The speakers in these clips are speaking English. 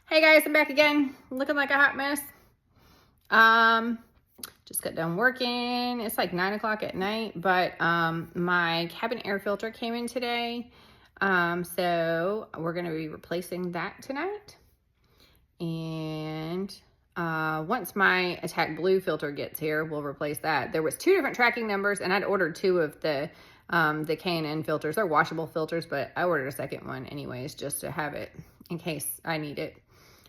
Hey guys, I'm back again, looking like a hot mess. Just got done working. It's like 9 o'clock at night, but my cabin air filter came in today. So we're gonna be replacing that tonight. And once my Attack Blue filter gets here, we'll replace that. There was 2 different tracking numbers, and I'd ordered 2 of the K&N filters. They're washable filters, but I ordered a second one anyways, just to have it in case I need it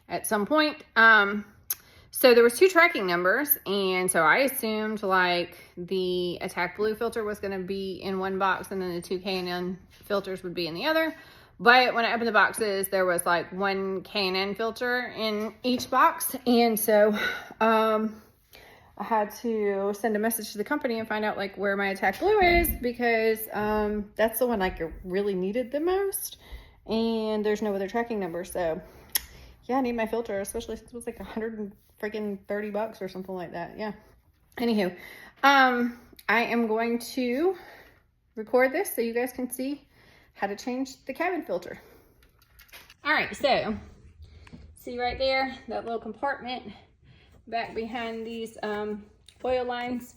at some point. So there was 2 tracking numbers, and so I assumed like the Attack Blue filter was going to be in one box and then the 2 K&N filters would be in the other. But when I opened the boxes, there was like 1 K&N filter in each box, and so I had to send a message to the company and find out like where my Attack Blue is, because that's the one like I really needed the most, and there's no other tracking number. So yeah, I need my filter, especially since it was like $130 or something like that. Yeah. Anywho, I am going to record this so you guys can see how to change the cabin filter. All right, so see right there, that little compartment back behind these oil lines,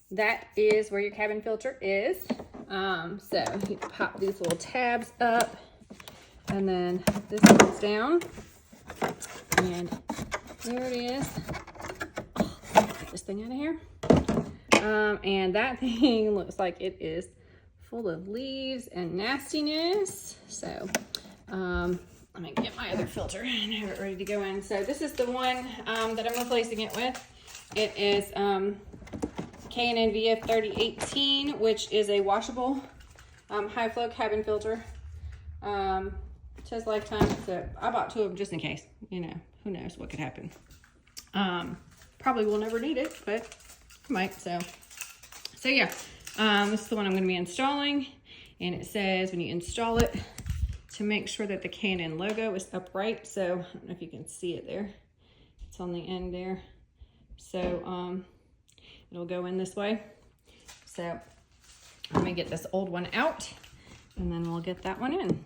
that is where your cabin filter is. So you pop these little tabs up, and then this comes down. And there it is. Get this thing out of here. And that thing looks like it is full of leaves and nastiness. So let me get my other filter and have it ready to go in. So this is the one that I'm replacing it with. It is K&N VF 3018, which is a washable high flow cabin filter. It says lifetime, so I bought 2 of them just in case. You know, who knows what could happen. Probably will never need it, but might. So yeah, this is the one I'm going to be installing, and it says when you install it to make sure that the K&N logo is upright. So I don't know if you can see it there. It's on the end there. So it'll go in this way. So let me get this old one out, and then we'll get that one in.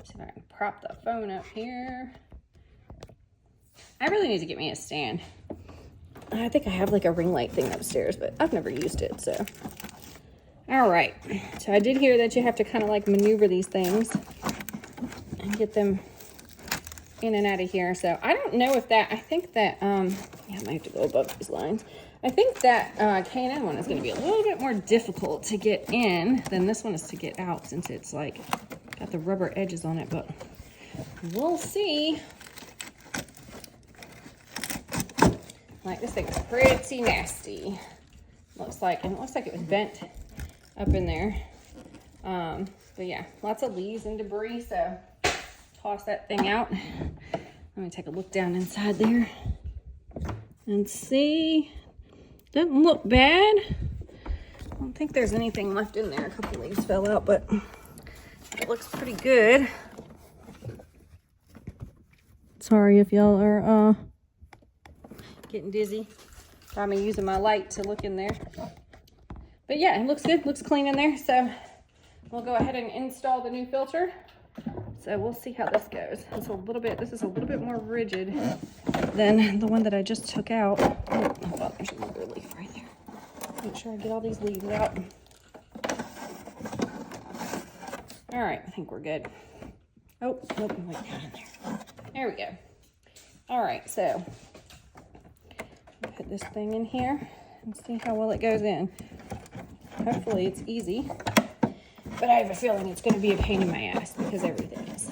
So I can prop the phone up here. I really need to get me a stand. I think I have like a ring light thing upstairs, but I've never used it, so. All right, so I did hear that you have to kind of like maneuver these things and get them in and out of here. So I don't know if that, I think that, yeah, I might have to go above these lines. I think that K&N one is gonna be a little bit more difficult to get in than this one is to get out, since it's like got the rubber edges on it, but we'll see. Like, this thing's pretty nasty. Looks like, and it looks like it was bent up in there. But yeah, lots of leaves and debris, so toss that thing out. Let me take a look down inside there and see. Doesn't look bad. I don't think there's anything left in there. A couple leaves fell out, but it looks pretty good. Sorry if y'all are getting dizzy. Probably using my light to look in there. But yeah, it looks good. Looks clean in there. So we'll go ahead and install the new filter. So we'll see how this goes. It's a little bit, this is a little bit more rigid than the one that I just took out. Oh, hold on, there's another leaf right there. Make sure I get all these leaves out. All right, I think we're good. Oh, nope, wait, down in there. There we go. All right, so put this thing in here and see how well it goes in. Hopefully it's easy, but I have a feeling it's going to be a pain in my ass, because everything is.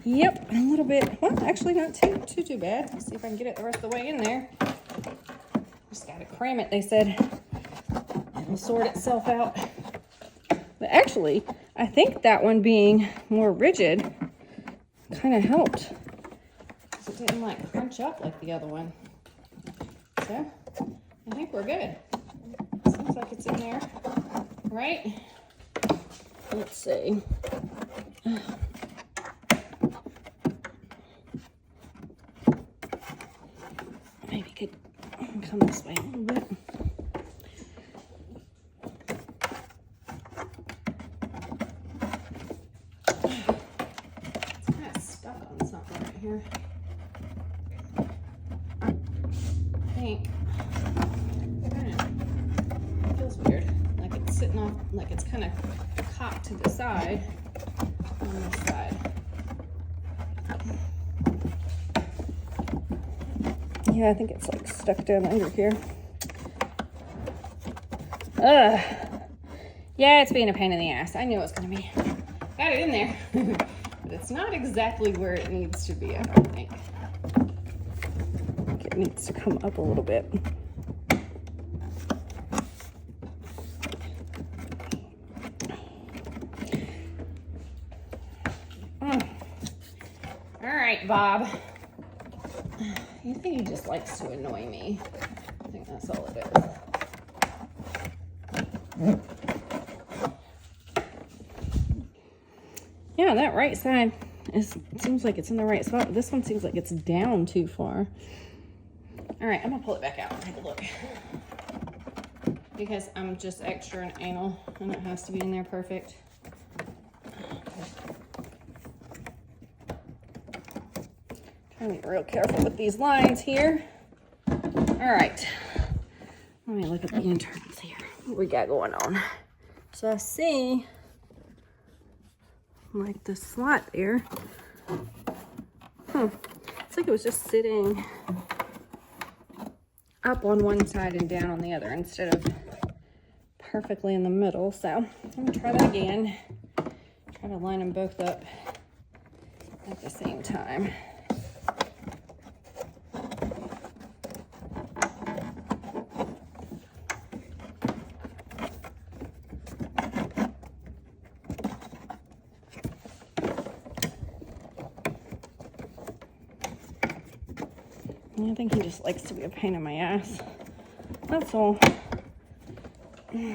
Yep, a little bit. Well, actually not too bad. Let's see if I can get it the rest of the way in there. Just gotta cram it, they said. It'll sort itself out. But actually, I think that one being more rigid kind of helped, because it didn't like crunch up like the other one. So I think we're good. Seems like it's in there, right? Let's see. Maybe could come this way a little bit. sitting off, like it's kind of cocked to the side on this side. Yeah, I think it's like stuck down under here. Ugh. Yeah, it's being a pain in the ass. I knew it was going to be. Got it in there. But it's not exactly where it needs to be, I don't think. I think it needs to come up a little bit. All right, Bob. I think he just likes to annoy me. I think that's all it is. Yeah, that right side seems like it's in the right spot. This one seems like it's down too far. All right, I'm gonna pull it back out and take a look. Because I'm just extra and anal and it has to be in there perfect. Trying to be real careful with these lines here. All right, let me look at the internals here. What we got going on? So I see like the slot there. It's like it was just sitting up on one side and down on the other instead of perfectly in the middle. So I'm gonna try that again. Try to line them both up at the same time. I think he just likes to be a pain in my ass. That's all. All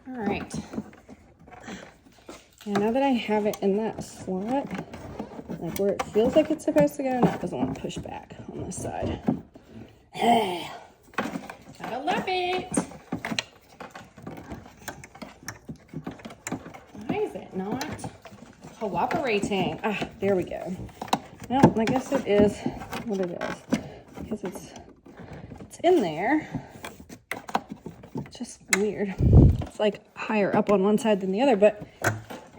right. Yeah, now that I have it in that slot, like where it feels like it's supposed to go, now it doesn't want to push back on this side. Gotta love it. Not cooperating. Ah, there we go. Well, I guess it is what it is because it's in there. It's just weird. It's like higher up on one side than the other, but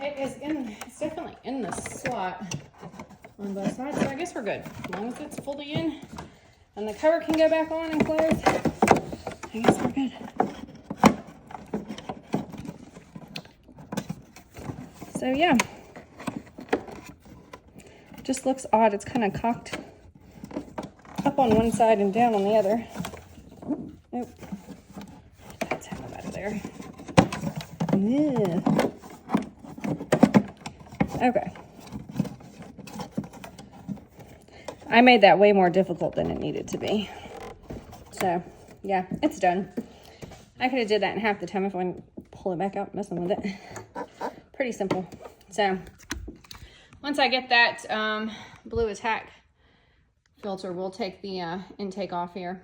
it's definitely in the slot on both sides. So I guess we're good as long as it's fully in and the cover can go back on and close. I guess we're good. So yeah, just looks odd. It's kind of cocked up on one side and down on the other. Nope. That's how out of there. Yeah. Okay. I made that way more difficult than it needed to be. So yeah, it's done. I could have did that in half the time if I wouldn't pull it back out messing with it. Pretty simple. So once I get that blue attack filter, we'll take the intake off here.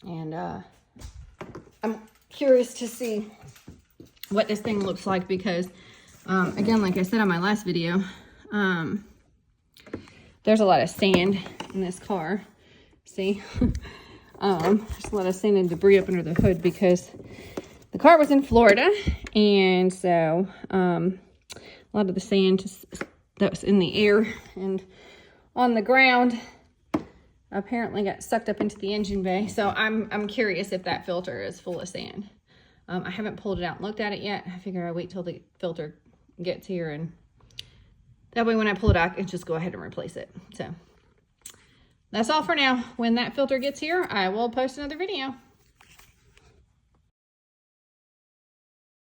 And I'm curious to see what this thing looks like because, again, like I said on my last video, there's a lot of sand in this car. See? There's a lot of sand and debris up under the hood because the car was in Florida, and so a lot of the sand that was in the air and on the ground apparently got sucked up into the engine bay. So I'm curious if that filter is full of sand. I haven't pulled it out and looked at it yet. I figure I'll wait till the filter gets here, and that way when I pull it out, I can just go ahead and replace it. So that's all for now. When that filter gets here, I will post another video.